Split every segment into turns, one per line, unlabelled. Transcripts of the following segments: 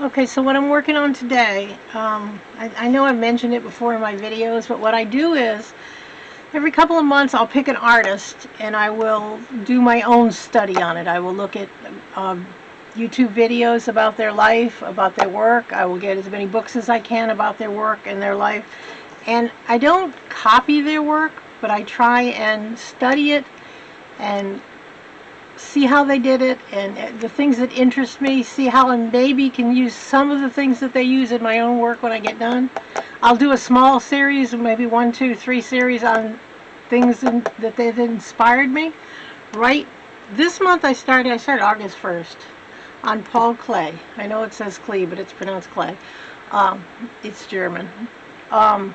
Okay, so what I'm working on today, I know I've mentioned it before in my videos, but what I do is every couple of months I'll pick an artist and I will do my own study on it. I will look at YouTube videos about their life, about their work. I will get as many books as I can about their work and their life. And I don't copy their work, but I try and study it and see how they did it and the things that interest me, see how I maybe can use some of the things that they use in my own work when I get done. I'll do a small series, maybe 1, 2, 3 series on things that they've inspired me. Right this month I started August 1st on Paul Klee. I know it says Klee, but it's pronounced Clay. It's German. I'm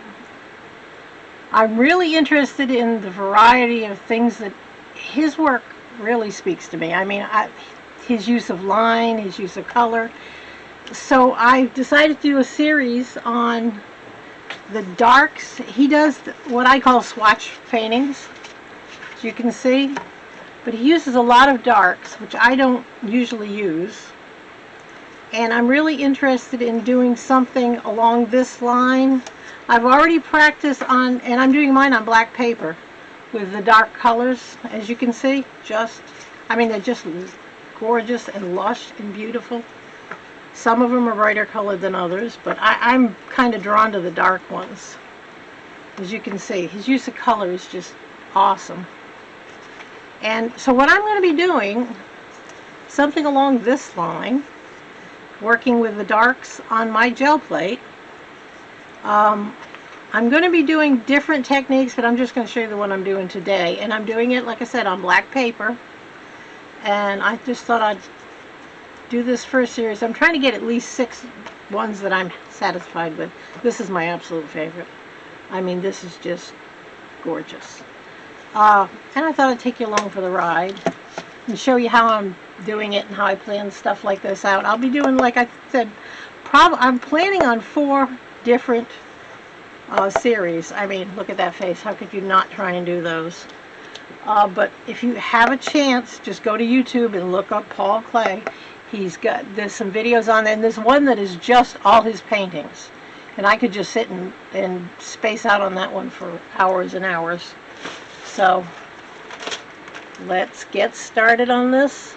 really interested in the variety of things that his work really speaks to me. I mean, his use of line, his use of color. So I've decided to do a series on the darks. He does what I call swatch paintings, as you can see, but he uses a lot of darks, which I don't usually use. And I'm really interested in doing something along this line. I've already practiced on, and I'm doing mine on black paper with the dark colors, as you can see. They're just gorgeous and lush and beautiful. Some of them are brighter colored than others, but I'm kind of drawn to the dark ones. As you can see, his use of color is just awesome. And so what I'm going to be doing, something along this line, working with the darks on my gel plate. I'm going to be doing different techniques, but I'm just going to show you the one I'm doing today. And I'm doing it, like I said, on black paper. And I just thought I'd do this first series. I'm trying to get at least 6 ones that I'm satisfied with. This is my absolute favorite. I mean, this is just gorgeous. And I thought I'd take you along for the ride and show you how I'm doing it and how I plan stuff like this out. I'll be doing, like I said, I'm planning on 4 different series. I mean, look at that face. How could you not try and do those? But if you have a chance, just go to YouTube and look up Paul Klee. There's some videos on there, and there's one that is just all his paintings. And I could just sit and space out on that one for hours and hours. So, let's get started on this.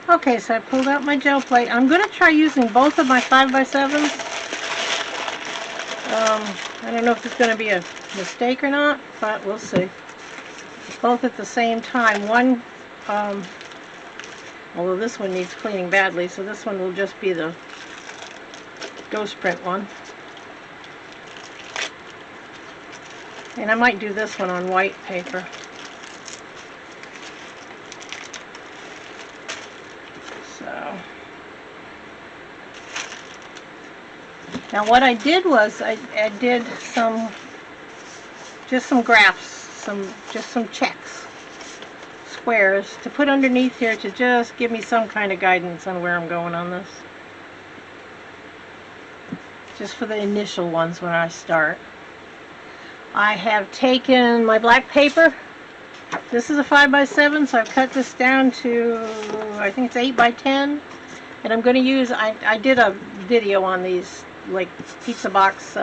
Okay, so I pulled out my gel plate. I'm going to try using both of my 5x7s. I don't know if it's going to be a mistake or not, but we'll see. Both at the same time. One, although this one needs cleaning badly, so this one will just be the ghost print one. And I might do this one on white paper. So now what I did was I did just some graphs, just some checks, squares to put underneath here to just give me some kind of guidance on where I'm going on this. Just for the initial ones when I start. I have taken my black paper. This is a 5x7, so I've cut this down to, I think it's 8x10. And I'm going to use, I did a video on these, like pizza box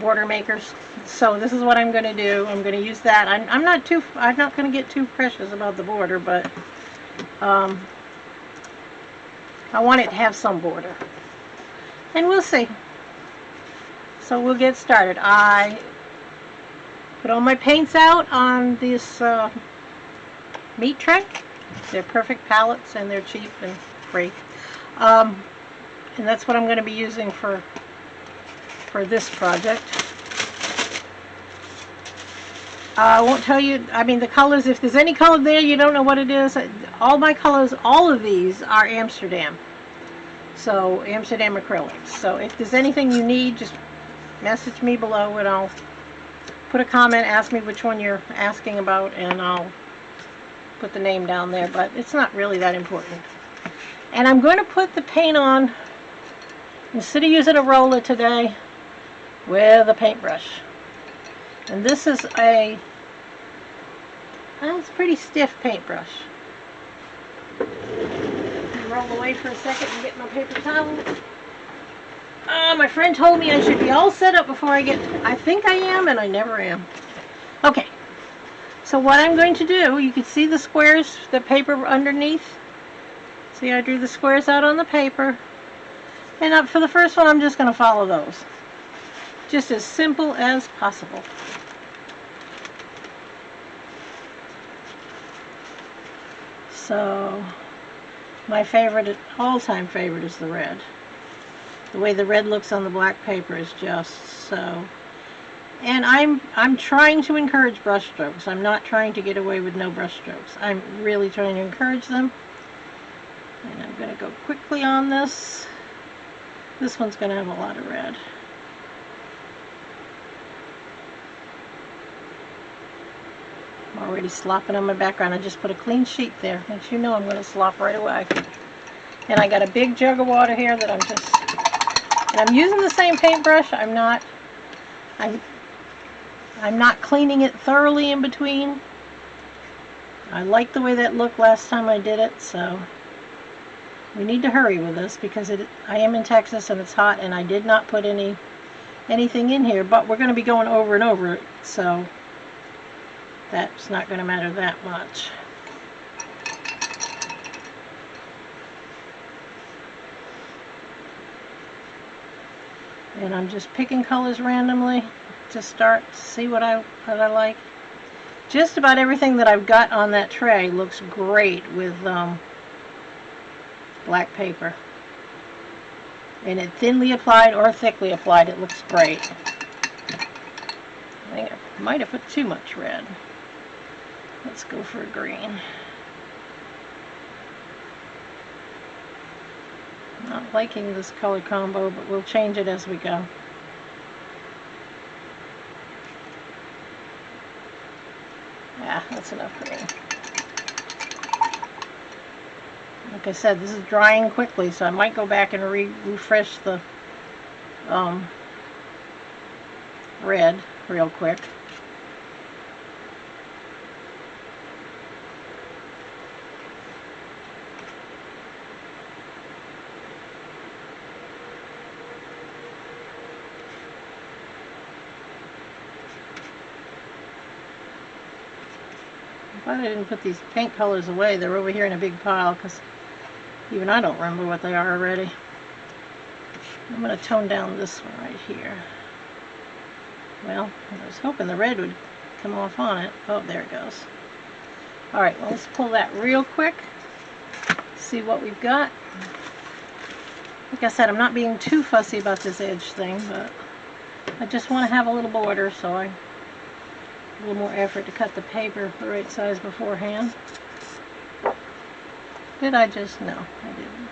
border makers. So this is what I'm going to do. I'm going to use that. I'm not going to get too precious about the border, but I want it to have some border. And we'll see. So we'll get started. I put all my paints out on this meat tray. They're perfect palettes and they're cheap and free. And that's what I'm going to be using for this project. I won't tell you, I mean, the colors, if there's any color there you don't know what it is, all my colors, all of these are Amsterdam. So, Amsterdam acrylics. So if there's anything you need, just message me below and I'll put a comment, ask me which one you're asking about, and I'll put the name down there, but it's not really that important. And I'm going to put the paint on, instead of using a roller today, with a paintbrush. And this is a, it's a pretty stiff paintbrush. Roll away for a second and get my paper towel. My friend told me I should be all set up before I get, I think I am, and I never am. Okay, so what I'm going to do, you can see the squares, the paper underneath. See, I drew the squares out on the paper. And for the first one, I'm just going to follow those. Just as simple as possible. So, my favorite, all-time favorite is the red. The way the red looks on the black paper is just so. And I'm trying to encourage brush strokes. I'm not trying to get away with no brush strokes. I'm really trying to encourage them. And I'm going to go quickly on this. This one's going to have a lot of red. I'm already slopping on my background. I just put a clean sheet there. Makes you know I'm going to slop right away. And I got a big jug of water here that and I'm using the same paintbrush. I'm not cleaning it thoroughly in between. I like the way that looked last time I did it, so we need to hurry with this because I am in Texas and it's hot, and I did not put anything in here, but we're going to be going over and over it, so that's not going to matter that much. And I'm just picking colors randomly to start to see what I like. Just about everything that I've got on that tray looks great with black paper. And it thinly applied or thickly applied, it looks great. I think I might have put too much red. Let's go for a green. Not liking this color combo, but we'll change it as we go. Yeah, that's enough green. Like I said, this is drying quickly, so I might go back and refresh the red real quick. I'm glad I didn't put these paint colors away. They're over here in a big pile because even I don't remember what they are already. I'm going to tone down this one right here. Well, I was hoping the red would come off on it. Oh, there it goes. Alright, well, let's pull that real quick. See what we've got. Like I said, I'm not being too fussy about this edge thing, but I just want to have a little border, so a little more effort to cut the paper the right size beforehand. Did I just? No, I didn't.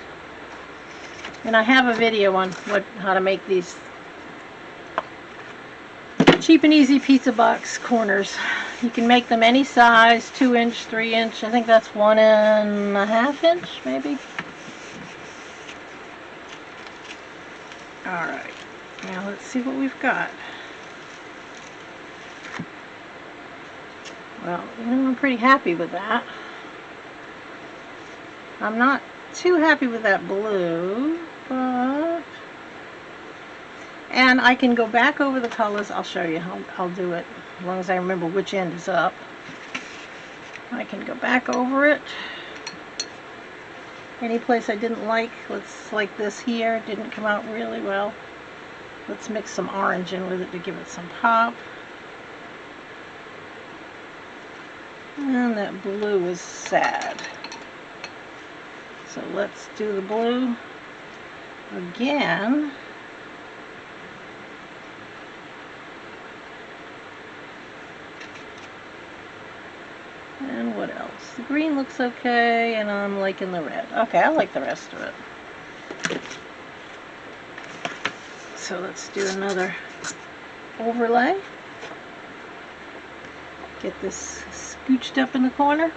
And I have a video on how to make these cheap and easy pizza box corners. You can make them any size, 2-inch, 3-inch. I think that's 1.5 inch, maybe. Alright, now let's see what we've got. Well, you know, I'm pretty happy with that. I'm not too happy with that blue, but... And I can go back over the colors. I'll show you. I'll do it as long as I remember which end is up. I can go back over it. Any place I didn't like, like this here, didn't come out really well. Let's mix some orange in with it to give it some pop. And that blue is sad. So let's do the blue again. And what else? The green looks okay, and I'm liking the red. Okay, I like the rest of it. So let's do another overlay. Get this scooched up in the corner.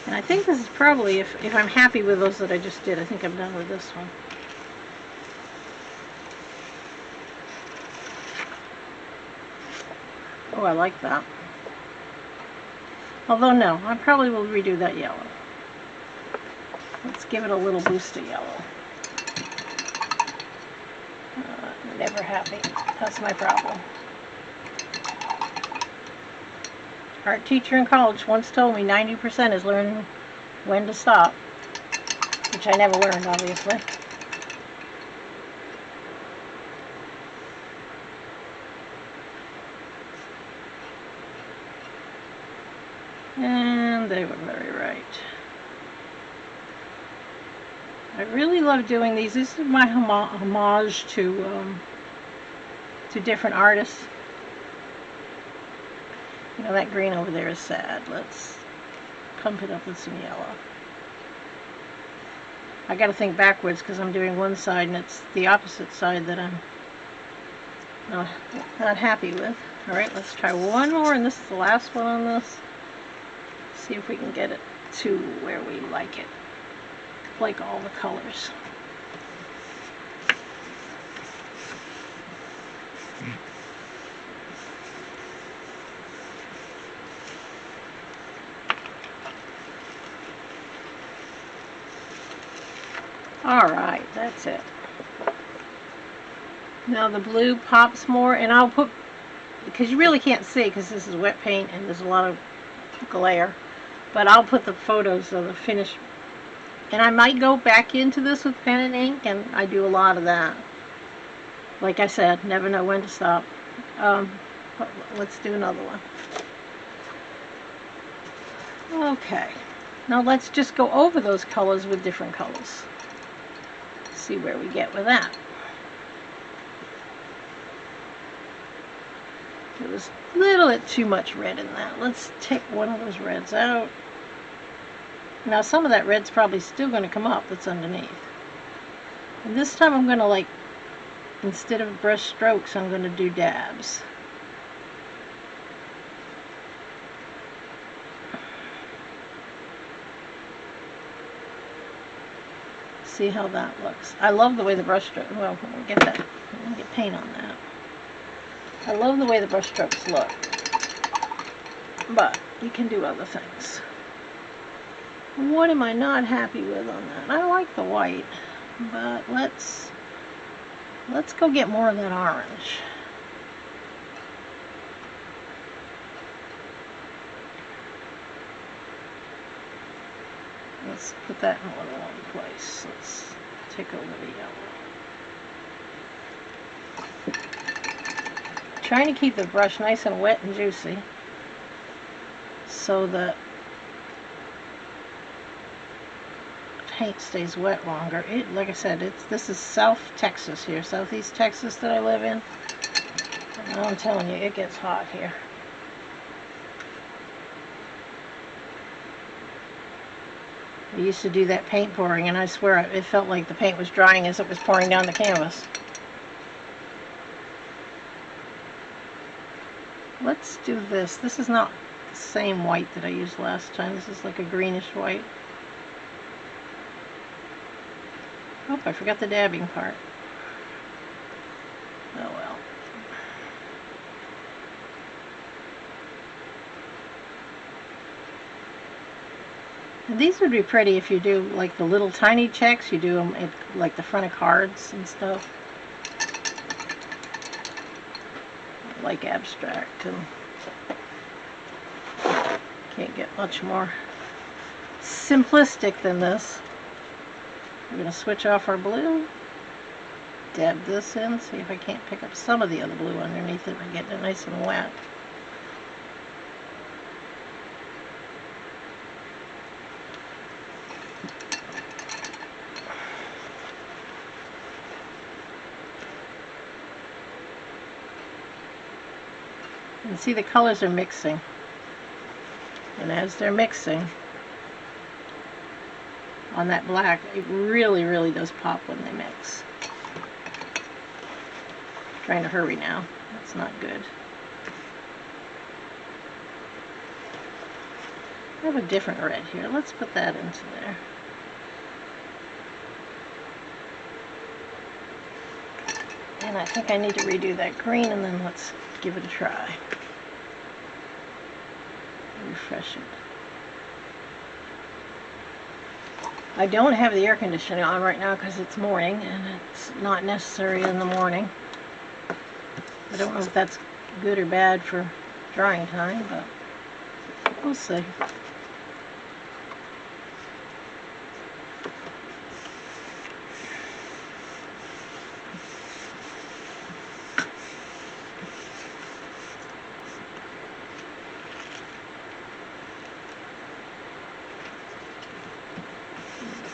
And I think this is probably, if I'm happy with those that I just did, I think I'm done with this one. Oh, I like that. Although no, I probably will redo that yellow. Let's give it a little boost of yellow. Never happy. That's my problem. Art teacher in college once told me 90% is learning when to stop, which I never learned, obviously. And they were very right. I really love doing these. This is my homage to different artists. You know, that green over there is sad. Let's pump it up with some yellow. I got to think backwards because I'm doing one side and it's the opposite side that I'm not happy with. All right, let's try one more, and this is the last one on this. See if we can get it to where we like it, like all the colors. All right, that's it. Now the blue pops more, and I'll put, because you really can't see because this is wet paint and there's a lot of glare, but I'll put the photos of the finished. And I might go back into this with pen and ink, and I do a lot of that. Like I said, never know when to stop. Let's do another one. Okay, now let's just go over those colors with different colors. See where we get with that. There was a little bit too much red in that. Let's take one of those reds out. Now some of that red's probably still going to come up that's underneath. And this time I'm going to, like, instead of brush strokes, I'm going to do dabs. See how that looks. I love the way the brush stroke, well, we'll get that, we'll get paint on that. I love the way the brush strokes look, but you can do other things. What am I not happy with on that? I like the white, but let's go get more of that orange. Let's put that in one long place. Let's take over the yellow. Trying to keep the brush nice and wet and juicy so that paint stays wet longer. Like I said, this is South Texas here, Southeast Texas that I live in. And I'm telling you, it gets hot here. I used to do that paint pouring, and I swear it felt like the paint was drying as it was pouring down the canvas. Let's do this. This is not the same white that I used last time. This is like a greenish white. Oh, I forgot the dabbing part. Oh well. And these would be pretty if you do like the little tiny checks. You do them at like the front of cards and stuff. Like abstract, and can't get much more simplistic than this. We're going to switch off our blue, dab this in, see if I can't pick up some of the other blue underneath it and get it nice and wet. And see, the colors are mixing, and as they're mixing on that black, it really, really does pop when they mix. Trying to hurry now. That's not good. I have a different red here. Let's put that into there. And I think I need to redo that green, and then let's give it a try. refresh it. I don't have the air conditioning on right now because it's morning and it's not necessary in the morning. I don't know if that's good or bad for drying time, but we'll see.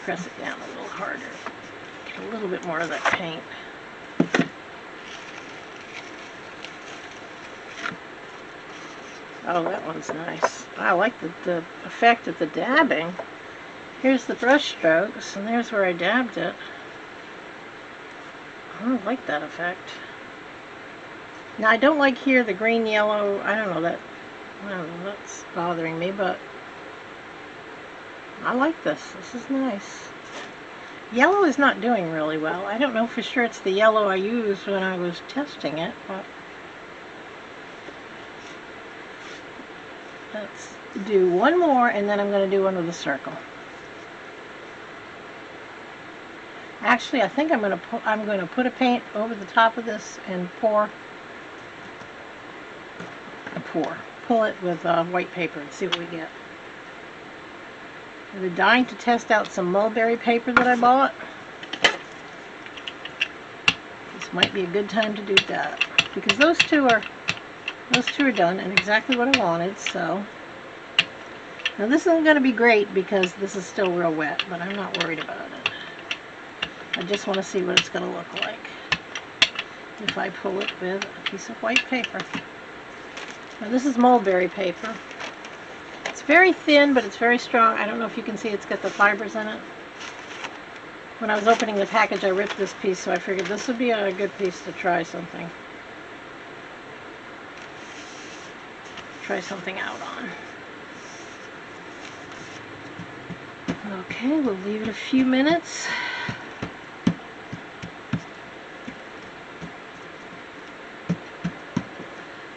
Press it down a little harder. Get a little bit more of that paint. Oh, that one's nice. I like the effect of the dabbing. Here's the brush strokes, and there's where I dabbed it. I don't like that effect. Now, I don't like here the green, yellow. I don't know, that's bothering me, but I like this. This is nice. Yellow is not doing really well. I don't know for sure it's the yellow I used when I was testing it, but let's do one more, and then I'm going to do one with a circle. Actually, I think I'm going to put a paint over the top of this and pull it with white paper and see what we get. I've been dying to test out some mulberry paper that I bought. This might be a good time to do that because those two are done and exactly what I wanted. So now this isn't going to be great because this is still real wet, but I'm not worried about it. I just want to see what it's going to look like if I pull it with a piece of white paper. Now this is mulberry paper. It's very thin, but it's very strong. I don't know if you can see it's got the fibers in it. When I was opening the package, I ripped this piece, so I figured this would be a good piece to try something out on. Okay, we'll leave it a few minutes.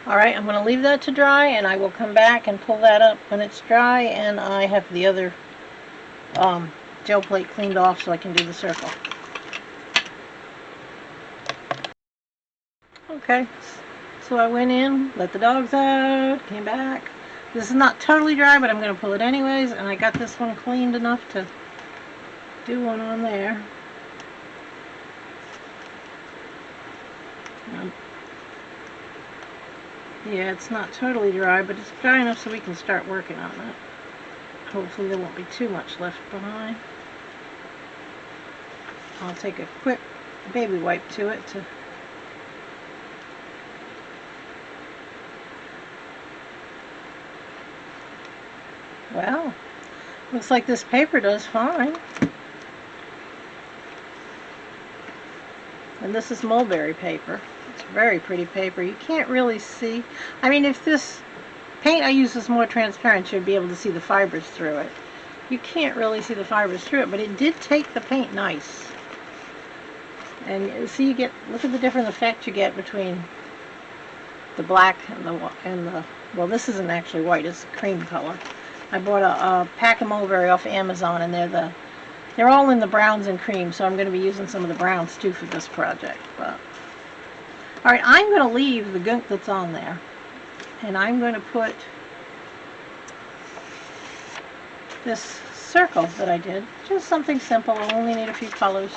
Alright, I'm going to leave that to dry, and I will come back and pull that up when it's dry, and I have the other gel plate cleaned off so I can do the circle. Okay, so I went in, let the dogs out, came back. This is not totally dry, but I'm going to pull it anyways, and I got this one cleaned enough to do one on there. Yeah, it's not totally dry, but it's dry enough so we can start working on it. Hopefully there won't be too much left behind. I'll take a quick baby wipe to it to well, looks like this paper does fine. And this is mulberry paper. It's very pretty paper. You can't really see. I mean, if this paint I use is more transparent, you'd be able to see the fibers through it. You can't really see the fibers through it, but it did take the paint nice. And you see, look at the different effect you get between the black and the well, this isn't actually white, it's a cream color. I bought a pack of mulberry off Amazon, and they're all in the browns and creams, so I'm going to be using some of the browns too for this project. But alright, I'm going to leave the gunk that's on there, and I'm going to put this circle that I did, just something simple. I only need a few colors.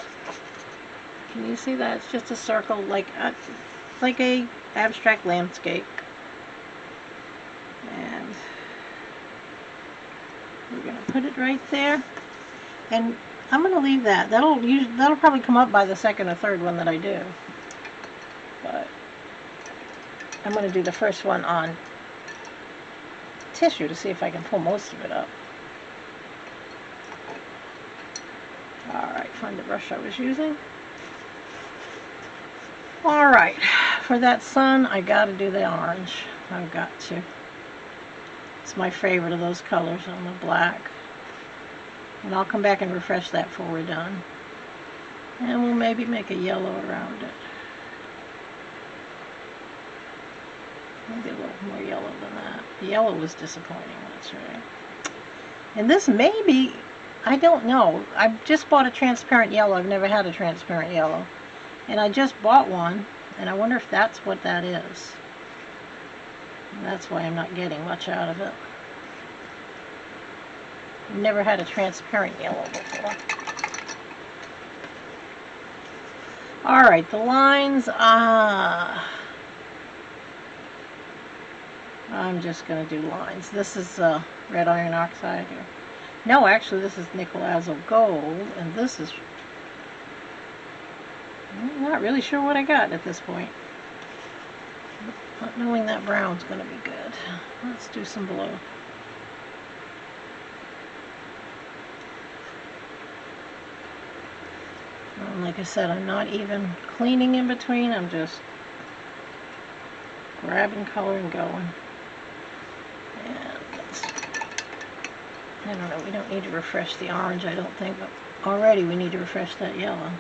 Can you see that? It's just a circle, like a abstract landscape. And we're going to put it right there. And I'm going to leave that. That'll probably come up by the second or third one that I do. But I'm going to do the first one on tissue to see if I can pull most of it up. Alright, find the brush I was using. Alright, for that sun, I gotta do the orange. I've got to. It's my favorite of those colors on the black. And I'll come back and refresh that before we're done. And we'll maybe make a yellow around it. Maybe a little more yellow than that. The yellow was disappointing, that's right. And this may be, I don't know. I just bought a transparent yellow. I've never had a transparent yellow. And I just bought one, and I wonder if that's what that is. And that's why I'm not getting much out of it. I've never had a transparent yellow before. Alright, the lines, I'm just going to do lines. This is red iron oxide here. No, actually, this is nickel azo gold, and this is... I'm not really sure what I got at this point. Not knowing that brown's going to be good. Let's do some blue. And like I said, I'm not even cleaning in between. I'm just grabbing color and going. And let's, I don't know, we don't need to refresh the orange, I don't think, but already we need to refresh that yellow.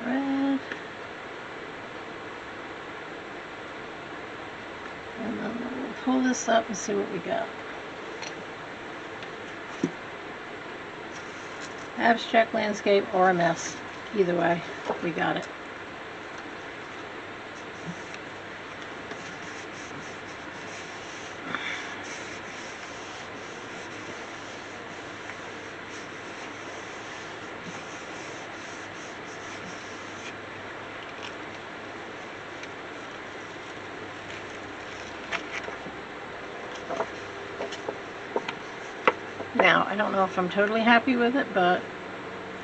Red. And then we'll pull this up and see what we got. Abstract landscape or a mess. Either way, we got it. Now, I don't know if I'm totally happy with it, but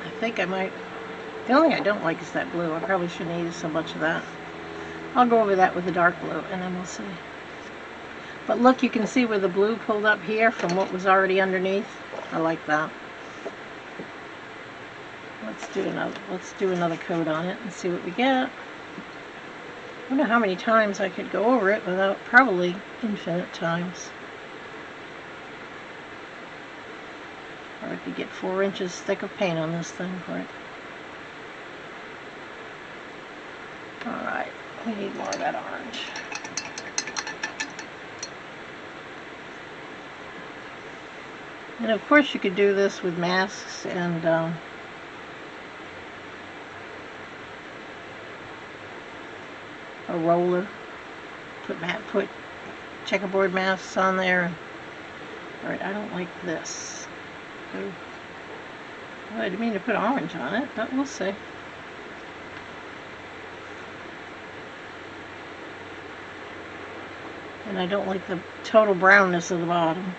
I think I might. The only thing I don't like is that blue. I probably shouldn't use so much of that. I'll go over that with the dark blue, and then we'll see. But look, you can see where the blue pulled up here from what was already underneath. I like that. Let's do another coat on it and see what we get. I wonder how many times I could go over it without probably infinite times. Or I could get 4 inches thick of paint on this thing for it. Alright, we need more of that orange. And of course you could do this with masks and a roller. Put checkerboard masks on there. Alright, I don't like this. Well, I didn't mean to put orange on it, but we'll see. And I don't like the total brownness of the bottom.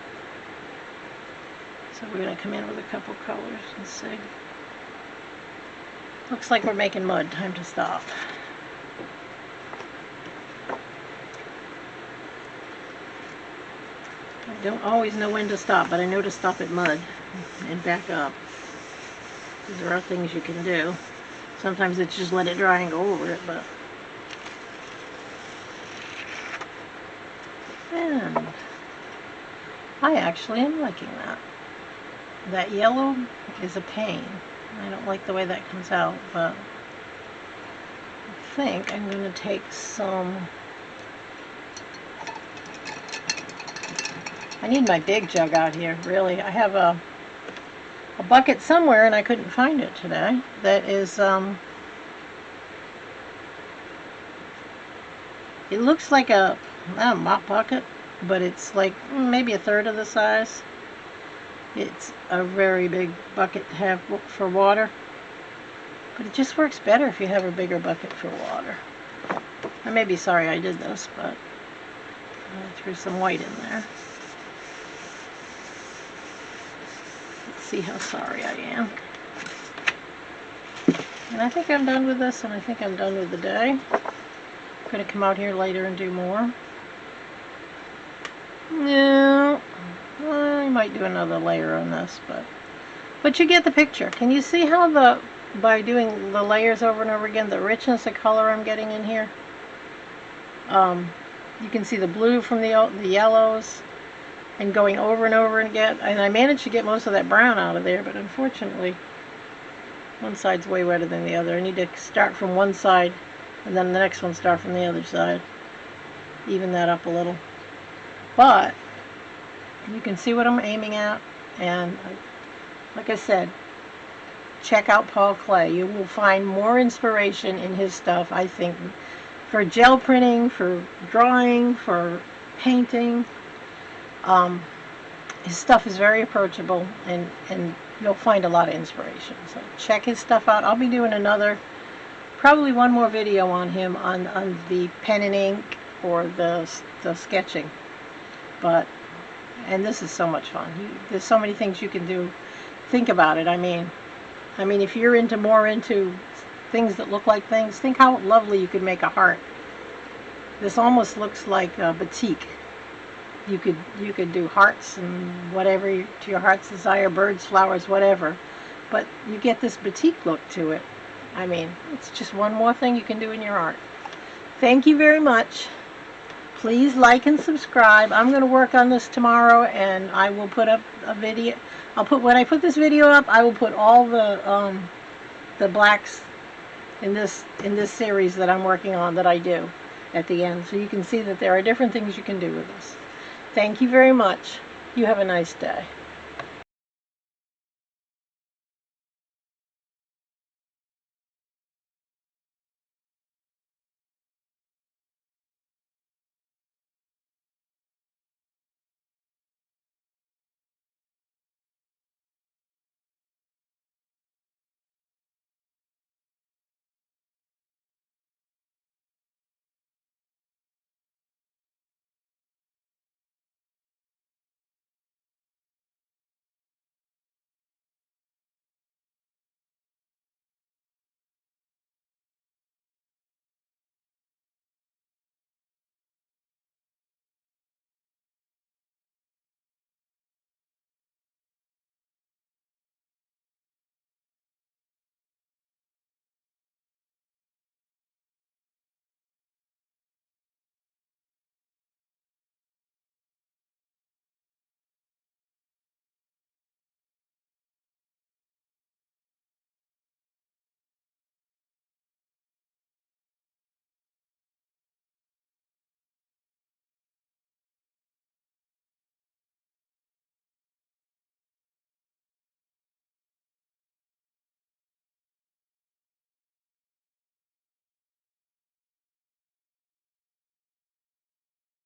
So we're going to come in with a couple colors and see. Looks like we're making mud. Time to stop. I don't always know when to stop, but I know to stop at mud and back up. Because there are things you can do. Sometimes it's just let it dry and go over it, but... And I actually am liking that. That yellow is a pain. I don't like the way that comes out, but I think I'm going to take some... I need my big jug out here, really. I have a bucket somewhere and I couldn't find it today. That is, it looks like a, not a mop bucket, but it's like maybe a third of the size. It's a very big bucket to have for water. But it just works better if you have a bigger bucket for water. I may be sorry I did this, but I threw some white in there. Let's see how sorry I am. And I think I'm done with this, and I think I'm done with the day. I'm going to come out here later and do more. No, I might do another layer on this, but you get the picture. Can you see how by doing the layers over and over again, the richness of color I'm getting in here? You can see the blue from the yellows and going over and over again. And I managed to get most of that brown out of there, but unfortunately One side's way wetter than the other. I need to start from one side and then the next one start from the other side. Even that up a little. But you can see what I'm aiming at, and like I said, check out Paul Klee. You will find more inspiration in his stuff, I think, for gel printing, for drawing, for painting. His stuff is very approachable, and you'll find a lot of inspiration. So check his stuff out. I'll be doing probably one more video on him on the pen and ink or the sketching. And this is so much fun. There's so many things you can do. Think about it. I mean, if you're more into things that look like things, think how lovely you could make a heart. This almost looks like a batik. You could do hearts and whatever to your heart's desire, birds, flowers, whatever. But you get this batik look to it. I mean, it's just one more thing you can do in your art. Thank you very much. Please like and subscribe. I'm going to work on this tomorrow, and I will put up a video. When I put this video up, I will put all the blacks in this series that I'm working on that I do at the end, so you can see that there are different things you can do with this. Thank you very much. You have a nice day.